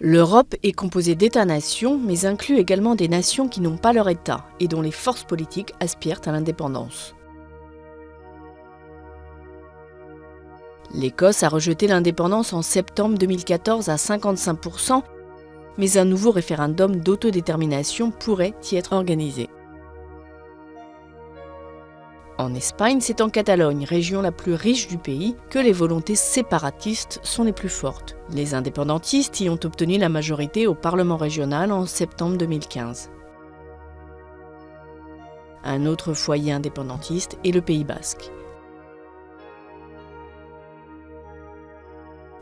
L'Europe est composée d'États-nations, mais inclut également des nations qui n'ont pas leur État et dont les forces politiques aspirent à l'indépendance. L'Écosse a rejeté l'indépendance en septembre 2014 à 55%, mais un nouveau référendum d'autodétermination pourrait y être organisé. En Espagne, c'est en Catalogne, région la plus riche du pays, que les volontés séparatistes sont les plus fortes. Les indépendantistes y ont obtenu la majorité au Parlement régional en septembre 2015. Un autre foyer indépendantiste est le Pays basque.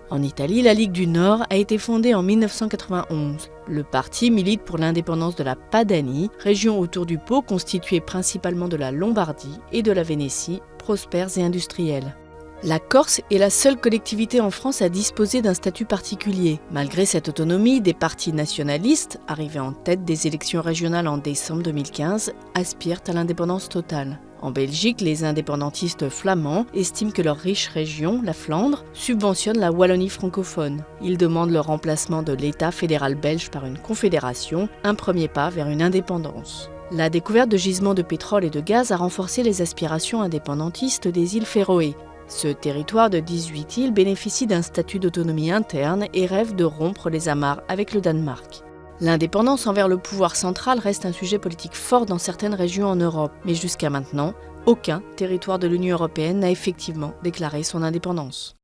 En Italie, la Ligue du Nord a été fondée en 1991. Le parti milite pour l'indépendance de la Padanie, région autour du Pô constituée principalement de la Lombardie et de la Vénétie, prospères et industrielles. La Corse est la seule collectivité en France à disposer d'un statut particulier. Malgré cette autonomie, des partis nationalistes, arrivés en tête des élections régionales en décembre 2015, aspirent à l'indépendance totale. En Belgique, les indépendantistes flamands estiment que leur riche région, la Flandre, subventionne la Wallonie francophone. Ils demandent le remplacement de l'État fédéral belge par une confédération, un premier pas vers une indépendance. La découverte de gisements de pétrole et de gaz a renforcé les aspirations indépendantistes des îles Féroé. Ce territoire de 18 îles bénéficie d'un statut d'autonomie interne et rêve de rompre les amarres avec le Danemark. L'indépendance envers le pouvoir central reste un sujet politique fort dans certaines régions en Europe, mais jusqu'à maintenant, aucun territoire de l'Union européenne n'a effectivement déclaré son indépendance.